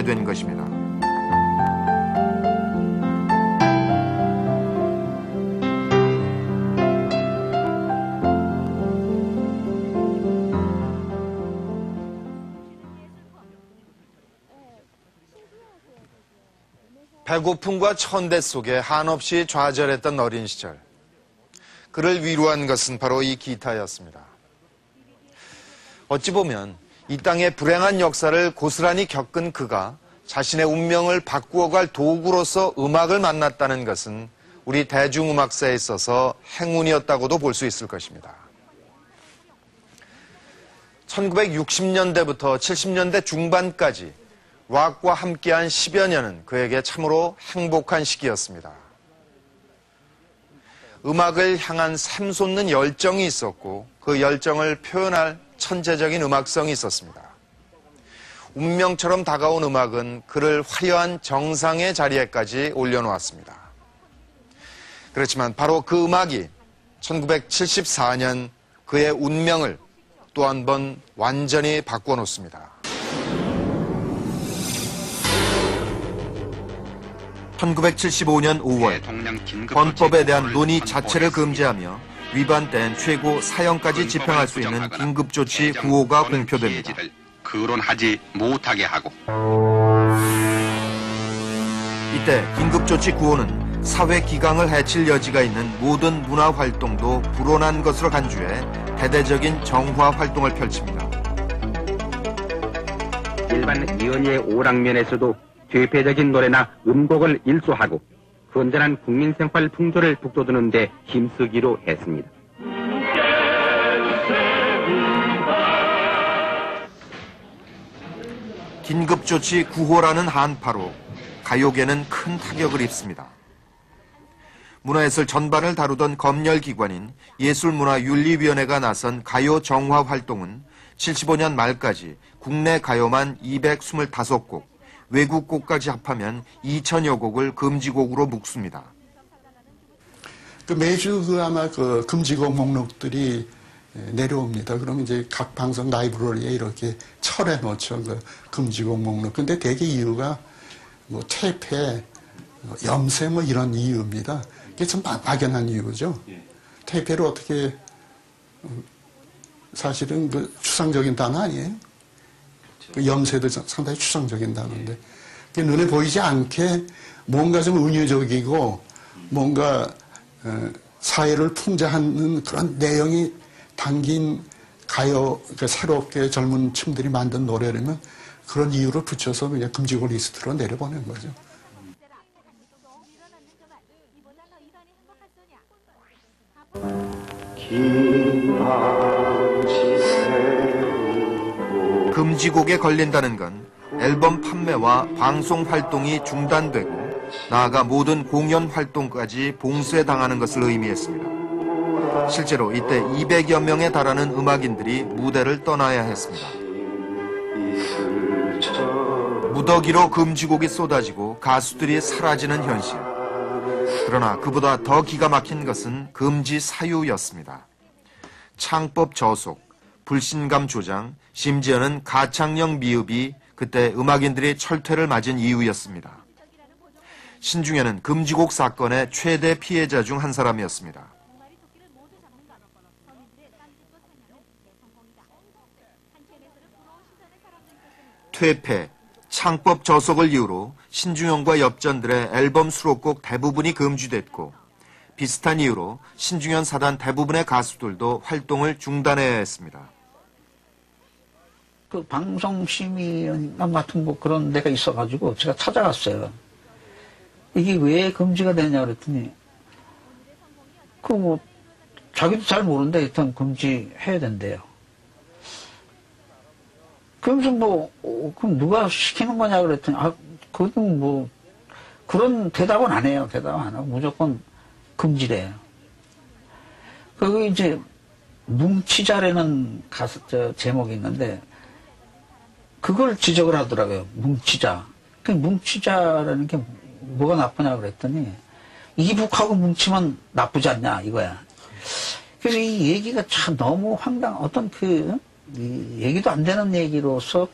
않게 된 것입니다. 배고픔과 천대 속에 한없이 좌절했던 어린 시절. 그를 위로한 것은 바로 이 기타였습니다. 어찌 보면 이 땅의 불행한 역사를 고스란히 겪은 그가 자신의 운명을 바꾸어갈 도구로서 음악을 만났다는 것은 우리 대중음악사에 있어서 행운이었다고도 볼 수 있을 것입니다. 1960년대부터 70년대 중반까지 락과 함께한 10여 년은 그에게 참으로 행복한 시기였습니다. 음악을 향한 샘솟는 열정이 있었고 그 열정을 표현할 천재적인 음악성이 있었습니다. 운명처럼 다가온 음악은 그를 화려한 정상의 자리에까지 올려놓았습니다. 그렇지만 바로 그 음악이 1974년 그의 운명을 또 한 번 완전히 바꿔놓습니다. 1975년 5월 헌법에 대한 논의 자체를 금지하며 위반된 최고 사형까지 집행할 수 있는 긴급조치 9호가 공표됩니다. 거론하지 못하게 하고 이때 긴급조치 9호는 사회 기강을 해칠 여지가 있는 모든 문화 활동도 불온한 것으로 간주해 대대적인 정화 활동을 펼칩니다. 일반 연예 오락면에서도 퇴폐적인 노래나 음곡을 일소하고 건전한 국민생활 풍조를 북돋우는 데 힘쓰기로 했습니다. 긴급조치 9호라는 한파로 가요계는 큰 타격을 입습니다. 문화예술 전반을 다루던 검열기관인 예술문화윤리위원회가 나선 가요 정화 활동은 75년 말까지 국내 가요만 225곡, 외국 곡까지 합하면 2,000여 곡을 금지곡으로 묶습니다. 매주 아마 금지곡 목록들이 내려옵니다. 그러면 이제 각 방송 라이브러리에 이렇게 철해 놓죠. 금지곡 목록. 근데 대개 이유가 퇴폐, 염세 이런 이유입니다. 이게 참 막연한 이유죠. 퇴폐를 어떻게 사실은 추상적인 단어 아니에요? 염세도 상당히 추상적인 단어인데 눈에 보이지 않게 뭔가 좀 은유적이고 뭔가 사회를 풍자하는 그런 내용이 담긴 가요, 새롭게 젊은 층들이 만든 노래라면 그런 이유를 붙여서 그냥 금지곡 리스트로 내려보낸 거죠. 금지곡에 걸린다는 건 앨범 판매와 방송 활동이 중단되고 나아가 모든 공연 활동까지 봉쇄당하는 것을 의미했습니다. 실제로 이때 200여 명에 달하는 음악인들이 무대를 떠나야 했습니다. 무더기로 금지곡이 쏟아지고 가수들이 사라지는 현실. 그러나 그보다 더 기가 막힌 것은 금지 사유였습니다. 창법 저속, 불신감 조장, 심지어는 가창력 미흡이 그때 음악인들이 철퇴를 맞은 이유였습니다. 신중현은 금지곡 사건의 최대 피해자 중 한 사람이었습니다. 퇴폐, 창법 저속을 이유로 신중현과 엽전들의 앨범 수록곡 대부분이 금지됐고 비슷한 이유로 신중현 사단 대부분의 가수들도 활동을 중단해야 했습니다. 방송심의원 같은 그런 데가 있어가지고 제가 찾아갔어요. 이게 왜 금지가 되냐 그랬더니 자기도 잘 모르는데 일단 금지해야 된대요. 그러면서 그럼 누가 시키는 거냐 그랬더니 그건 그런 대답은 안 해요. 대답 안 하고 무조건 금지래요. 그리고 이제 뭉치자라는 제목이 있는데 그걸 지적을 하더라고요. 뭉치자. 그 뭉치자라는 게 뭐가 나쁘냐 그랬더니 이북하고 뭉치면 나쁘지 않냐 이거야. 그래서 이 얘기가 참 너무 어떤 얘기도 안 되는 얘기로서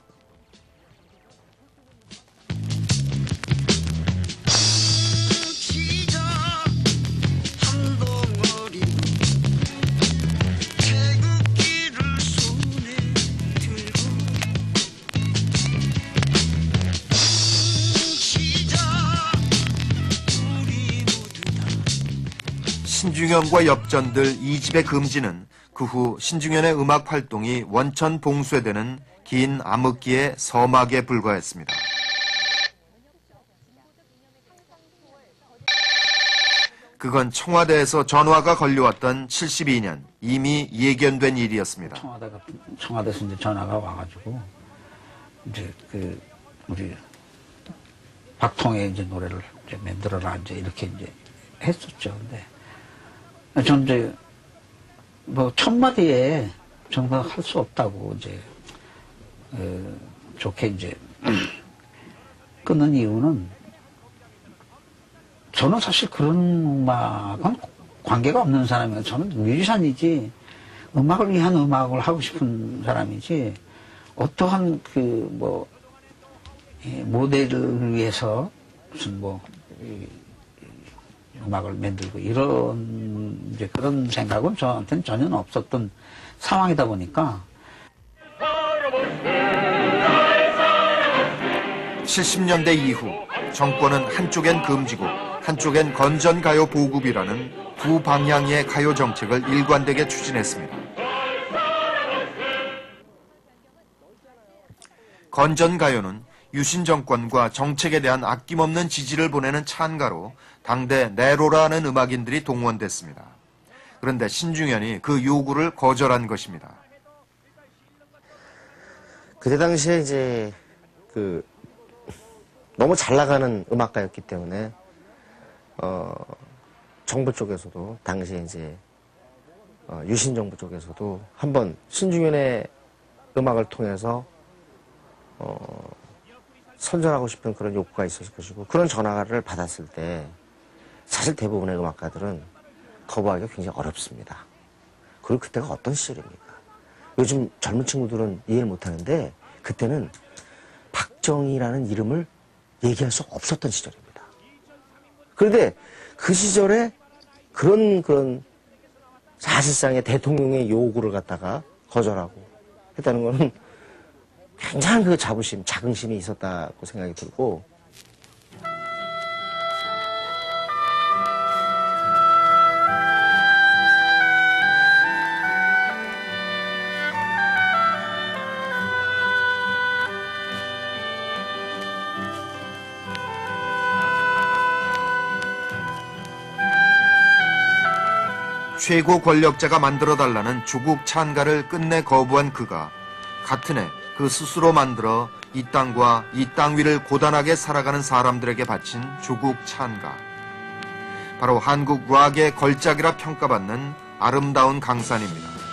신중현과 엽전들 2집의 금지는 그 후 신중현의 음악 활동이 원천 봉쇄되는 긴 암흑기의 서막에 불과했습니다. 그건 청와대에서 전화가 걸려왔던 72년 이미 예견된 일이었습니다. 청와대에서 이제 전화가 와가지고 이제 우리 박통의 이제 노래를 이제 만들어라 이제 이렇게 이제 했었죠. 근데 전 이제 뭐 첫 마디에 저는 할 수 없다고 이제 좋게 이제 끊는 이유는 저는 사실 그런 음악은 관계가 없는 사람이에요. 저는 뮤지션이지 음악을 위한 음악을 하고 싶은 사람이지 어떠한 모델을 위해서 무슨 음악을 만들고 이런 이제 그런 생각은 저한테는 전혀 없었던 상황이다 보니까 70년대 이후 정권은 한쪽엔 금지곡, 한쪽엔 건전가요 보급이라는 두 방향의 가요 정책을 일관되게 추진했습니다. 건전가요는 유신 정권과 정책에 대한 아낌없는 지지를 보내는 찬가로 당대 네로라는 음악인들이 동원됐습니다. 그런데 신중현이 그 요구를 거절한 것입니다. 그때 당시에 이제 너무 잘 나가는 음악가였기 때문에 정부 쪽에서도 당시에 이제 유신 정부 쪽에서도 한번 신중현의 음악을 통해서 선전하고 싶은 그런 욕구가 있었을 것이고 그런 전화를 받았을 때 사실 대부분의 음악가들은 거부하기가 굉장히 어렵습니다. 그리고 그때가 어떤 시절입니까? 요즘 젊은 친구들은 이해를 못하는데 그때는 박정희라는 이름을 얘기할 수 없었던 시절입니다. 그런데 그 시절에 그런 사실상의 대통령의 요구를 갖다가 거절하고 했다는 것은 굉장한 그 자긍심이 있었다고 생각이 들고 최고 권력자가 만들어달라는 조국 찬가를 끝내 거부한 그가 같은 해 그 스스로 만들어 이 땅과 이 땅 위를 고단하게 살아가는 사람들에게 바친 조국 찬가. 바로 한국 락의 걸작이라 평가받는 아름다운 강산입니다.